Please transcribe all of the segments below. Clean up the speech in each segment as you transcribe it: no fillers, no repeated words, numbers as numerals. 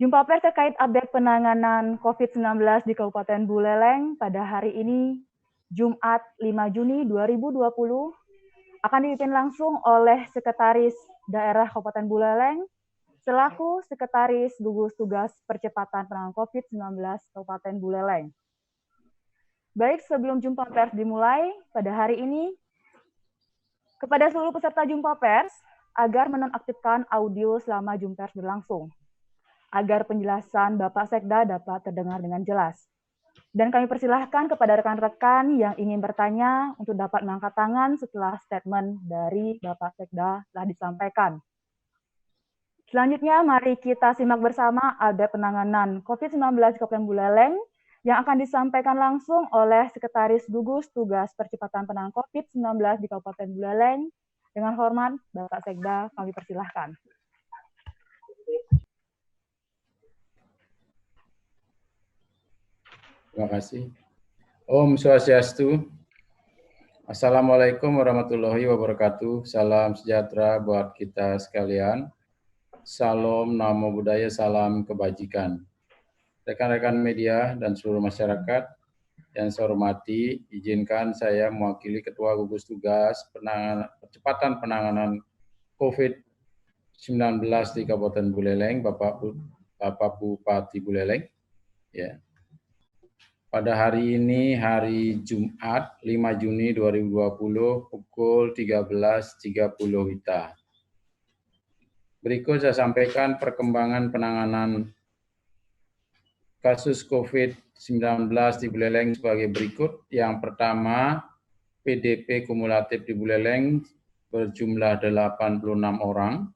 Jumpa pers terkait update penanganan COVID-19 di Kabupaten Buleleng pada hari ini, Jumat 5 Juni 2020, akan dipimpin langsung oleh Sekretaris Daerah Kabupaten Buleleng, selaku Sekretaris Gugus Tugas Percepatan Penanganan COVID-19 Kabupaten Buleleng. Baik, sebelum jumpa pers dimulai pada hari ini, kepada seluruh peserta jumpa pers, agar menonaktifkan audio selama jumpa pers berlangsung, agar penjelasan Bapak Sekda dapat terdengar dengan jelas. Dan kami persilahkan kepada rekan-rekan yang ingin bertanya untuk dapat mengangkat tangan setelah statement dari Bapak Sekda telah disampaikan. Selanjutnya, mari kita simak bersama update penanganan COVID-19 di Kabupaten Buleleng yang akan disampaikan langsung oleh Sekretaris Gugus Tugas Percepatan Penanganan COVID-19 di Kabupaten Buleleng. Dengan hormat, Bapak Sekda, kami persilahkan. Terima kasih. Om Swastiastu. Assalamualaikum warahmatullahi wabarakatuh. Salam sejahtera buat kita sekalian. Salam Namo Buddhaya, salam kebajikan. Rekan-rekan media dan seluruh masyarakat yang saya hormati, izinkan saya mewakili Ketua Gugus Tugas Percepatan Penanganan COVID-19 di Kabupaten Buleleng, Bapak Bupati Buleleng. Ya. Pada hari ini, hari Jumat 5 Juni 2020, pukul 13.30 WITA. Berikut saya sampaikan perkembangan penanganan kasus COVID-19 di Buleleng sebagai berikut. Yang pertama, PDP kumulatif di Buleleng berjumlah 86 orang.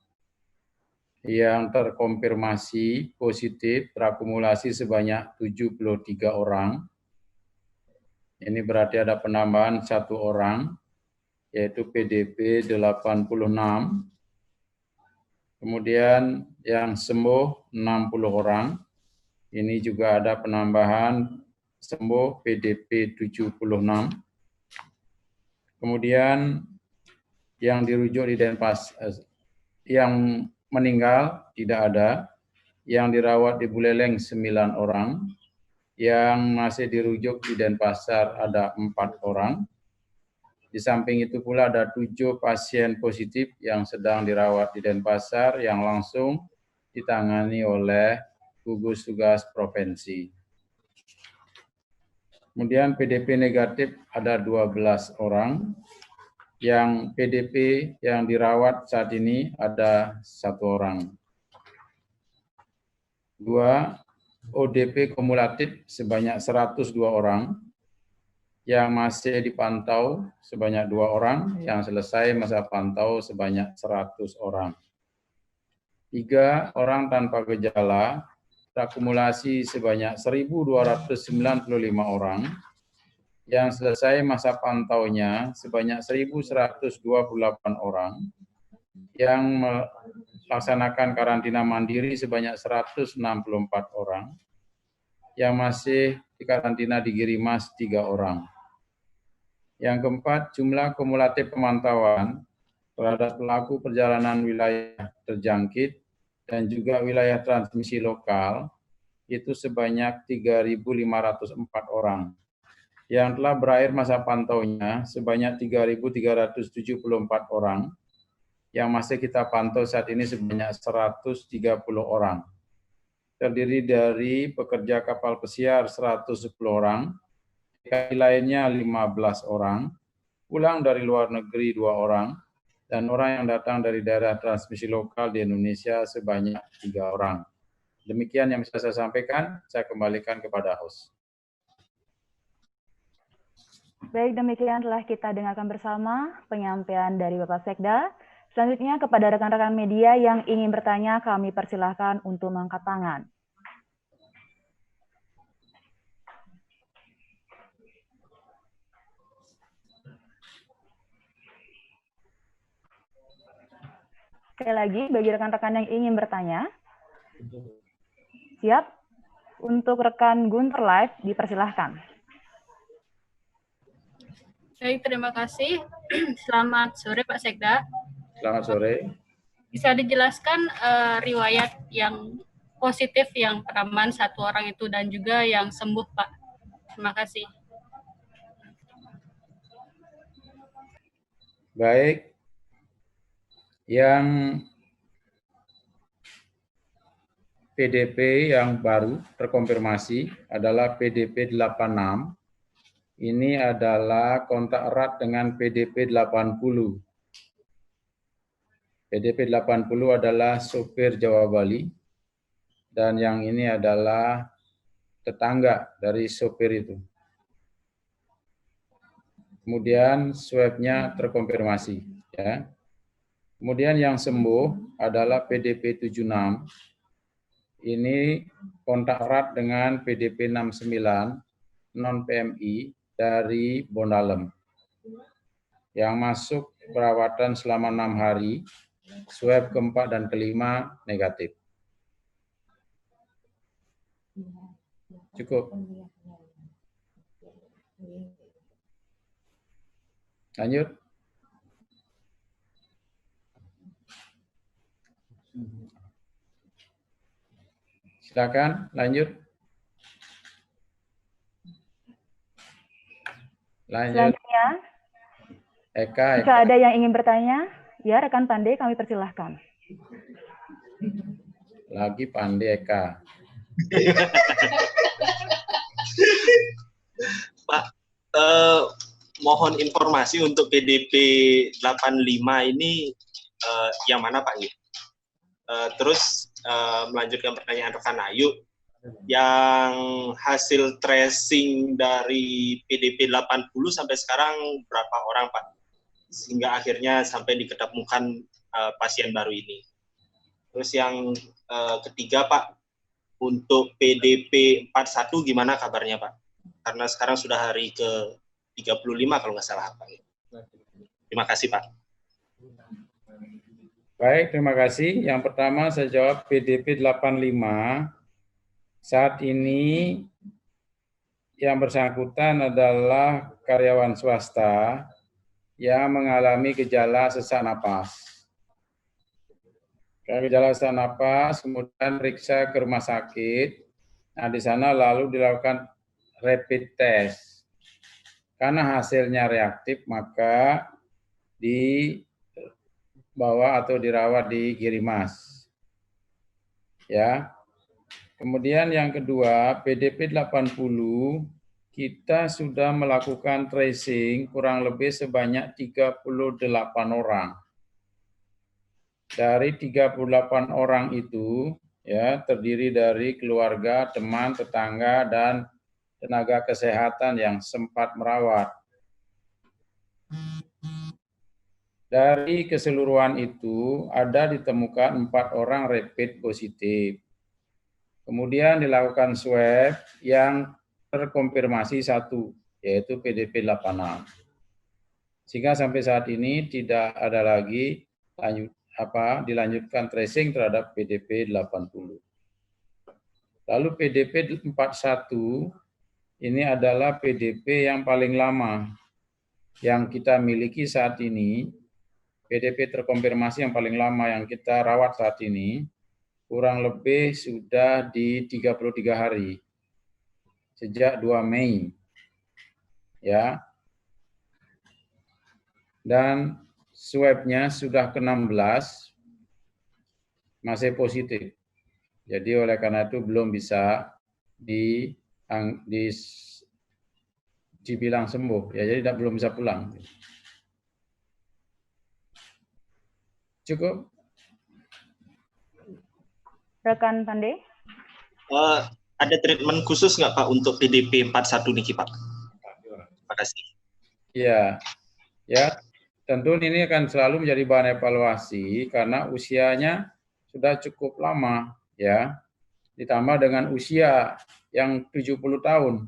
Yang terkonfirmasi positif terakumulasi sebanyak 73 orang. Ini berarti ada penambahan 1 orang, yaitu PDP 86. Kemudian yang sembuh 60 orang. Ini juga ada penambahan sembuh PDP 76. Kemudian yang dirujuk di Denpasar, yang meninggal tidak ada, yang dirawat di Buleleng 9 orang, yang masih dirujuk di Denpasar ada 4 orang. Di samping itu pula ada 7 pasien positif yang sedang dirawat di Denpasar yang langsung ditangani oleh gugus tugas provinsi. Kemudian PDP negatif ada 12 orang. Yang PDP yang dirawat saat ini ada 1 orang. 2, ODP kumulatif sebanyak 102 orang, yang masih dipantau sebanyak 2 orang, yang selesai masa pantau sebanyak 100 orang. 3 orang tanpa gejala, terakumulasi sebanyak 1.295 orang, yang selesai masa pantaunya sebanyak 1.128 orang, yang melaksanakan karantina mandiri sebanyak 164 orang, yang masih dikarantina di Girimas 3 orang. Yang keempat, jumlah kumulatif pemantauan terhadap pelaku perjalanan wilayah terjangkit dan juga wilayah transmisi lokal itu sebanyak 3.504 orang. Yang telah berakhir masa pantaunya sebanyak 3.374 orang, yang masih kita pantau saat ini sebanyak 130 orang. Terdiri dari pekerja kapal pesiar 110 orang, TKI lainnya 15 orang, pulang dari luar negeri 2 orang, dan orang yang datang dari daerah transmisi lokal di Indonesia sebanyak 3 orang. Demikian yang bisa saya sampaikan, saya kembalikan kepada host. Baik, demikian telah kita dengarkan bersama penyampaian dari Bapak Sekda. Selanjutnya kepada rekan-rekan media yang ingin bertanya, kami persilahkan untuk mengangkat tangan. Sekali lagi, bagi rekan-rekan yang ingin bertanya, siap? Untuk rekan Guntur Live, dipersilahkan. Baik, terima kasih. Selamat sore Pak Sekda. Selamat sore. Bisa dijelaskan riwayat yang positif yang beraman 1 orang itu dan juga yang sembuh, Pak. Terima kasih. Baik, yang PDP yang baru terkonfirmasi adalah PDP 86. Ini adalah kontak erat dengan PDP 80. PDP 80 adalah sopir Jawa Bali, dan yang ini adalah tetangga dari sopir itu. Kemudian swab-nya terkonfirmasi. Ya. Kemudian yang sembuh adalah PDP 76. Ini kontak erat dengan PDP 69 non-PMI dari Bondalem yang masuk perawatan selama 6 hari, swab keempat dan kelima negatif. Cukup. Lanjut. Silakan, lanjut. Lanjut. Selanjutnya, Eka. jika ada yang ingin bertanya, ya rekan Pandey kami persilahkan. Lagi Pandey Eka. Pak, mohon informasi untuk PDP 85 ini yang mana Pak? Terus melanjutkan pertanyaan rekan Ayu, yang hasil tracing dari PDP 80 sampai sekarang berapa orang Pak? Sehingga akhirnya sampai diketemukan pasien baru ini. Terus yang ketiga Pak, untuk PDP 41 gimana kabarnya Pak? Karena sekarang sudah hari ke-35 kalau nggak salah Pak. Terima kasih Pak. Baik, terima kasih. Yang pertama saya jawab PDP 85. Saat ini yang bersangkutan adalah karyawan swasta yang mengalami gejala sesak napas. Gejala sesak napas, kemudian periksa ke rumah sakit. Nah, di sana lalu dilakukan rapid test. Karena hasilnya reaktif, maka dibawa atau dirawat di Girimas. Ya. Kemudian yang kedua, PDP 80, kita sudah melakukan tracing kurang lebih sebanyak 38 orang. Dari 38 orang itu, ya, terdiri dari keluarga, teman, tetangga, dan tenaga kesehatan yang sempat merawat. Dari keseluruhan itu, ada ditemukan 4 orang rapid positif. Kemudian dilakukan swab yang terkonfirmasi 1, yaitu PDP 86. Sehingga sampai saat ini tidak ada lagi dilanjutkan tracing terhadap PDP 80. Lalu PDP 41 ini adalah PDP yang paling lama yang kita miliki saat ini. PDP terkonfirmasi yang paling lama yang kita rawat saat ini kurang lebih sudah di 33 hari, sejak 2 Mei. Ya. Dan swab-nya sudah ke-16, masih positif. Jadi oleh karena itu belum bisa dibilang sembuh, ya, jadi belum bisa pulang. Cukup. Rekan Pandey? Ada treatment khusus nggak Pak untuk PDP 41 niki Pak? Terima kasih. Iya, ya tentu ini akan selalu menjadi bahan evaluasi karena usianya sudah cukup lama, ya, ditambah dengan usia yang 70 tahun.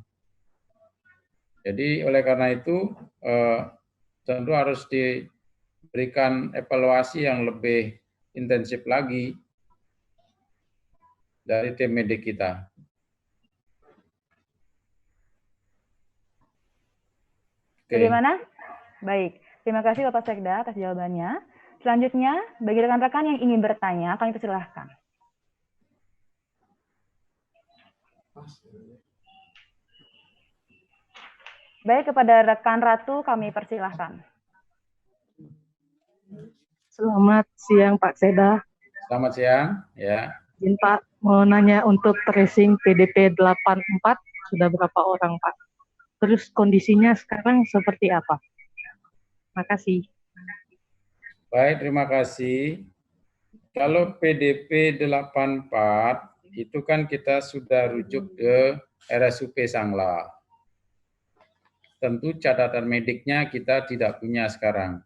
Jadi oleh karena itu tentu harus diberikan evaluasi yang lebih intensif lagi dari tim medik kita. Bagaimana? Baik, terima kasih Bapak Sekda atas jawabannya. Selanjutnya, bagi rekan-rekan yang ingin bertanya, kami persilahkan. Baik, kepada rekan Ratu kami persilahkan. Selamat siang Pak Seda. Selamat siang. Ya. Izin Pak, mau nanya untuk tracing PDP 84 sudah berapa orang Pak? Terus kondisinya sekarang seperti apa? Makasih. Baik, terima kasih. Kalau PDP 84 itu kan kita sudah rujuk ke RSUP Sangla. Tentu catatan mediknya kita tidak punya sekarang.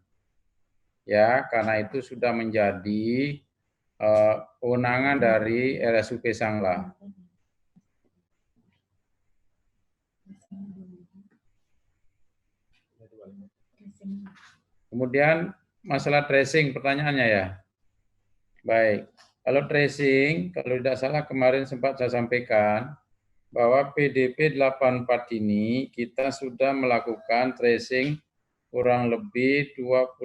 Ya, karena itu sudah menjadi kewenangan dari RSUP Sangla. Kemudian masalah tracing pertanyaannya ya. Baik, kalau tracing, kalau tidak salah kemarin sempat saya sampaikan bahwa PDP 84 ini kita sudah melakukan tracing kurang lebih 25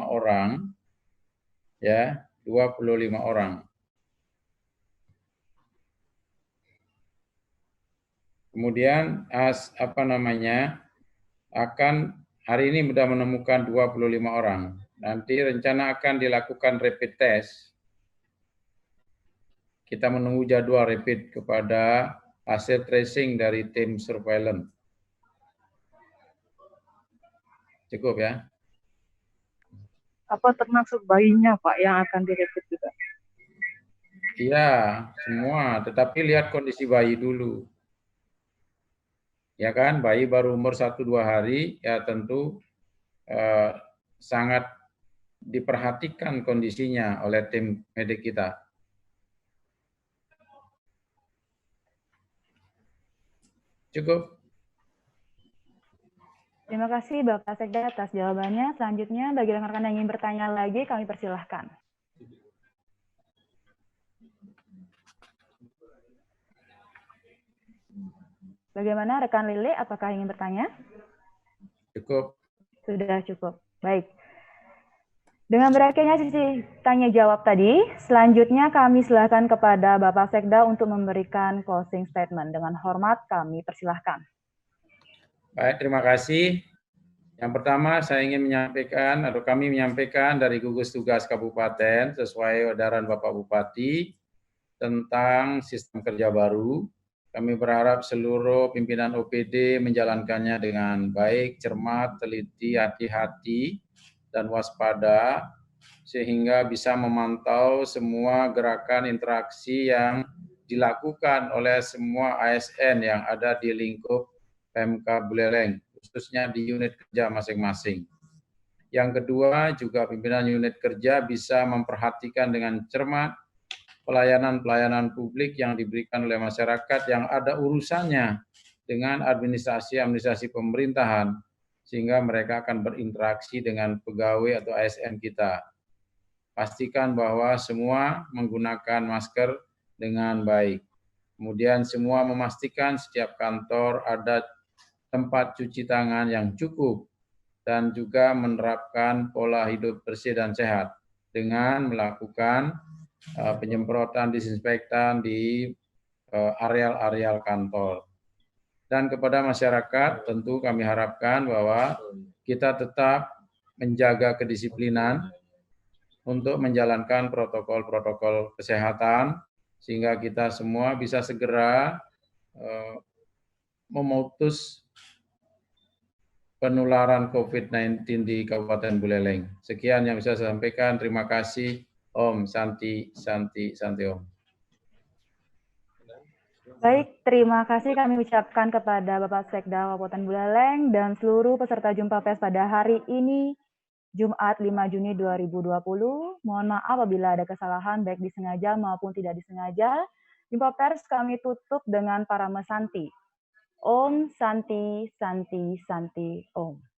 orang, ya, 25 orang. Kemudian akan hari ini sudah menemukan 25 orang. Nanti rencana akan dilakukan rapid test. Kita menunggu jadwal rapid kepada hasil tracing dari tim surveillance. Cukup ya? Apa termasuk bayinya Pak yang akan direpit juga? Iya, semua. Tetapi lihat kondisi bayi dulu. Ya kan, bayi baru umur 1-2 hari, ya tentu sangat diperhatikan kondisinya oleh tim medik kita. Cukup. Terima kasih Bapak Sekda atas jawabannya. Selanjutnya, bagi rekan-rekan yang ingin bertanya lagi, kami persilahkan. Bagaimana rekan Lili, apakah ingin bertanya? Cukup. Sudah cukup. Baik. Dengan berakhirnya sesi tanya jawab tadi, selanjutnya kami silakan kepada Bapak Sekda untuk memberikan closing statement. Dengan hormat kami persilahkan. Baik, terima kasih. Yang pertama saya ingin menyampaikan atau kami menyampaikan dari gugus tugas kabupaten sesuai edaran Bapak Bupati tentang sistem kerja baru. Kami berharap seluruh pimpinan OPD menjalankannya dengan baik, cermat, teliti, hati-hati, dan waspada, sehingga bisa memantau semua gerakan interaksi yang dilakukan oleh semua ASN yang ada di lingkup PMK Buleleng, khususnya di unit kerja masing-masing. Yang kedua, juga pimpinan unit kerja bisa memperhatikan dengan cermat pelayanan-pelayanan publik yang diberikan oleh masyarakat yang ada urusannya dengan administrasi pemerintahan, sehingga mereka akan berinteraksi dengan pegawai atau ASN kita. Pastikan bahwa semua menggunakan masker dengan baik. Kemudian semua memastikan setiap kantor ada tempat cuci tangan yang cukup dan juga menerapkan pola hidup bersih dan sehat dengan melakukan penyemprotan disinfektan di areal-areal kantor. Dan kepada masyarakat tentu kami harapkan bahwa kita tetap menjaga kedisiplinan untuk menjalankan protokol-protokol kesehatan sehingga kita semua bisa segera memutus penularan COVID-19 di Kabupaten Buleleng. Sekian yang bisa saya sampaikan. Terima kasih. Om Santi Om. Baik, terima kasih kami ucapkan kepada Bapak Sekda Kabupaten Buleleng dan seluruh peserta jumpa pers pada hari ini, Jumat 5 Juni 2020. Mohon maaf apabila ada kesalahan baik disengaja maupun tidak disengaja. Jumpa pers kami tutup dengan Parame Santi. Om Santi Santi Santi Om.